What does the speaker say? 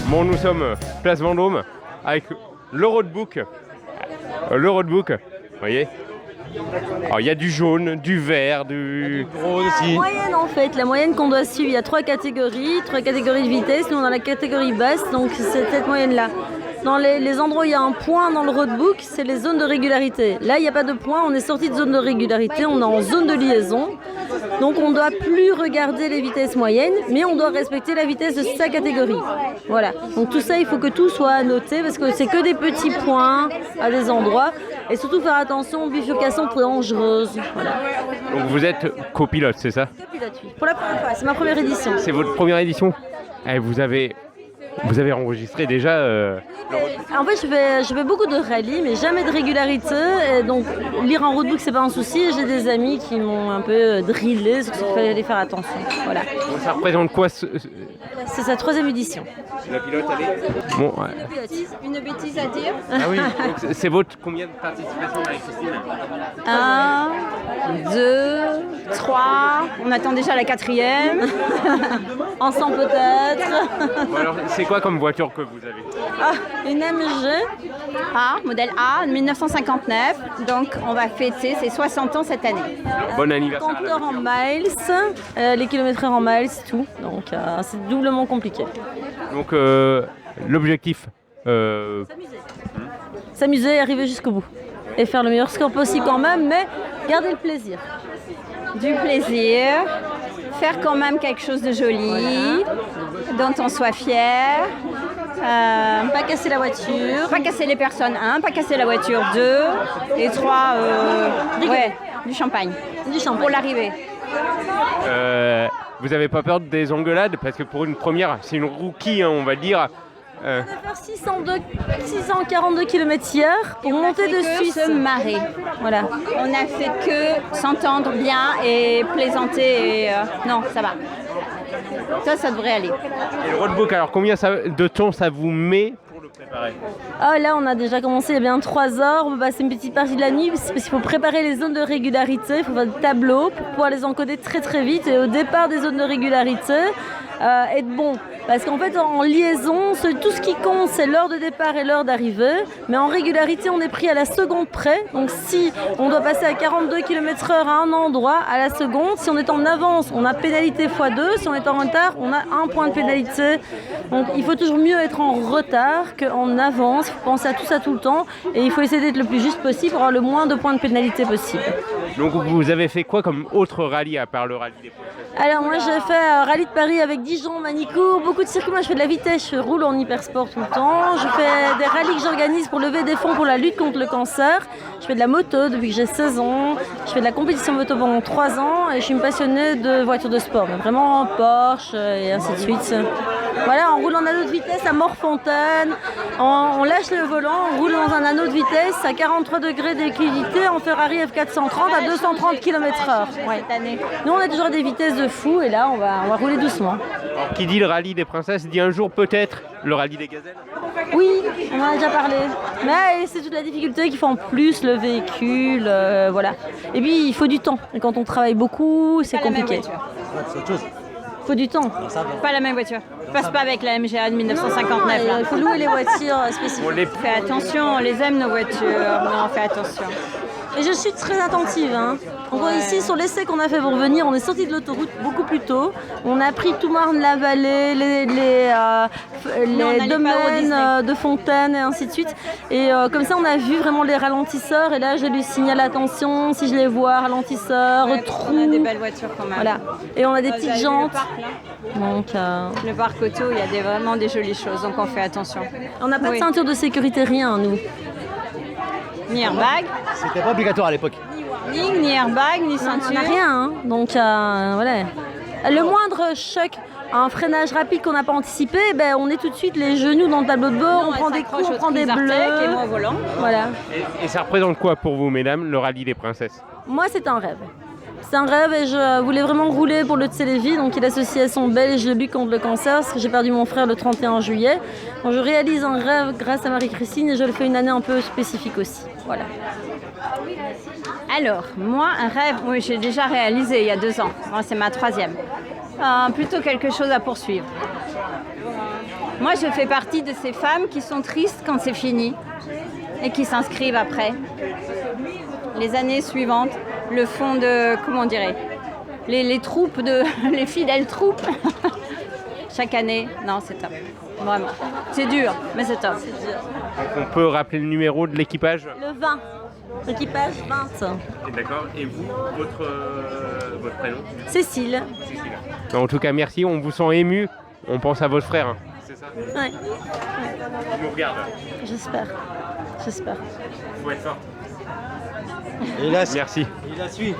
Bon, nous sommes place Vendôme avec le roadbook. Le roadbook, vous voyez. Alors, il y a du jaune, du vert, du gros aussi. La moyenne en fait, la moyenne qu'on doit suivre, il y a trois catégories de vitesse. Nous on a la catégorie basse, donc c'est cette moyenne-là. Dans les endroits où il y a un point dans le roadbook, c'est les zones de régularité. Là, il n'y a pas de point, on est sorti de zone de régularité, on est en zone de liaison. Donc on ne doit plus regarder les vitesses moyennes, mais on doit respecter la vitesse de sa catégorie. Voilà. Donc tout ça, il faut que tout soit annoté parce que c'est que des petits points à des endroits. Et surtout faire attention aux bifurcations dangereuses. Voilà. Donc vous êtes copilote, c'est ça? Copilote, oui. Pour la première fois, c'est ma première édition. C'est votre première édition? Vous avez enregistré déjà En fait, je fais beaucoup de rallyes, mais jamais de régularité. Et donc, lire un roadbook, c'est pas un souci. J'ai des amis qui m'ont un peu drillé sur ce qu'il fallait faire attention. Voilà. Donc ça représente quoi C'est sa troisième édition. La pilote, elle est... Bon, ouais. Une bêtise à dire. Ah oui, donc c'est votre combien de participations avec Christine? 1, 2, 3. On attend déjà la 4e. Ensemble peut-être. Bon, alors, c'est quoi comme voiture que vous avez? Une MG. Modèle A, 1959. Donc on va fêter ses 60 ans cette année. Bon anniversaire. Compteur en miles, les kilomètres en miles, tout. Donc c'est doublement compliqué. Donc l'objectif S'amuser et arriver jusqu'au bout. Et faire le meilleur score possible quand même, mais garder le plaisir. Du plaisir, faire quand même quelque chose de joli, dont on soit fier. Pas casser la voiture. Pas casser les personnes, 1, pas casser la voiture, 2, et 3, du champagne. Du champagne. Pour l'arrivée. vous avez pas peur des engueulades? Parce que pour une première, c'est une rookie, hein, on va dire. On va faire 642 km/h pour monter dessus. Se marrer. Voilà. On n'a fait que s'entendre bien et plaisanter. Et, non, ça va. Ça devrait aller. Et le roadbook, alors combien de temps ça vous met pour le préparer? Là, on a déjà commencé il y a bien 3 heures. C'est une petite partie de la nuit parce qu'il faut préparer les zones de régularité. Il faut faire des tableaux pour pouvoir les encoder très très vite. Et au départ des zones de régularité, être bon. Parce qu'en fait, en liaison, tout ce qui compte, c'est l'heure de départ et l'heure d'arrivée. Mais en régularité, on est pris à la seconde près. Donc si on doit passer à 42 km/h à un endroit, à la seconde, si on est en avance, on a pénalité x2. Si on est en retard, on a 1 point de pénalité. Donc il faut toujours mieux être en retard qu'en avance. Il faut penser à tout ça tout le temps. Et il faut essayer d'être le plus juste possible pour avoir le moins de points de pénalité possible. Donc vous avez fait quoi comme autre rallye à part le rallye des Princesses? Alors moi j'ai fait rallye de Paris avec Dijon, Manicourt, beaucoup de circuits. Moi je fais de la vitesse, je roule en hypersport tout le temps. Je fais des rallyes que j'organise pour lever des fonds pour la lutte contre le cancer. Je fais de la moto depuis que j'ai 16 ans. Je fais de la compétition moto pendant 3 ans et je suis une passionnée de voitures de sport, mais vraiment Porsche et ainsi de suite. Voilà, on roule en anneau de vitesse à Morfontaine, on lâche le volant, on roule dans un anneau de vitesse à 43 degrés d'équilibrité en Ferrari F430 à 230 km/h. Ouais. Nous on a toujours des vitesses de fou et là on va rouler doucement. Alors, qui dit le rallye des Princesses dit un jour peut-être le rallye des Gazelles? Oui, on en a déjà parlé. Mais c'est toute la difficulté qu'il faut en plus, le véhicule, voilà. Et puis il faut du temps. Et quand on travaille beaucoup, c'est compliqué. C'est autre chose. Il faut du temps. Pas la même voiture. Passe pas avec la MGA de 1959. Il faut louer les voitures spécifiques. Fais attention, on les aime nos voitures. Non, fais attention. Et je suis très attentive. Donc ici, sur l'essai qu'on a fait pour venir, on est sorti de l'autoroute beaucoup plus tôt. On a pris tout Marne-la-Vallée, les domaines de Fontaine et ainsi de suite. Et comme ça, on a vu vraiment les ralentisseurs. Et là, je lui signale attention si je les vois, ralentisseurs, trous. On a des belles voitures quand même. Voilà. Et on a des petites jantes. Donc, le parc auto, il y a vraiment des jolies choses, donc on fait attention. On n'a pas de ceinture de sécurité, rien, nous. Ni airbag. C'était pas obligatoire à l'époque. Ni airbag, ni ceinture. On n'a rien, donc voilà. Le moindre choc, un freinage rapide qu'on n'a pas anticipé, on est tout de suite les genoux dans le tableau de bord, on prend des coups, on prend des bleus. Et moi au volant. Voilà. Et ça représente quoi pour vous, mesdames, le rallye des Princesses? Moi, c'est un rêve. C'est un rêve et je voulais vraiment rouler pour le Tselevi, donc qui est l'association belge de lutte contre le cancer, parce que j'ai perdu mon frère le 31 juillet. Donc je réalise un rêve grâce à Marie-Christine et je le fais une année un peu spécifique aussi. Voilà. Alors, moi, un rêve, oui, j'ai déjà réalisé il y a 2 ans. Moi, c'est ma 3e. Plutôt quelque chose à poursuivre. Moi, je fais partie de ces femmes qui sont tristes quand c'est fini et qui s'inscrivent après. Les années suivantes, le fond de, comment on dirait, les troupes, les fidèles troupes. Chaque année, non, c'est top. Vraiment. C'est dur, mais c'est top. On peut rappeler le numéro de l'équipage? Le 20. Équipage 20. D'accord. Et vous, votre prénom? Cécile. En tout cas, merci. On vous sent ému. On pense à votre frère. C'est ça? Ouais. Il nous regarde. J'espère. Faut être fort. Et là, Merci. il la suit.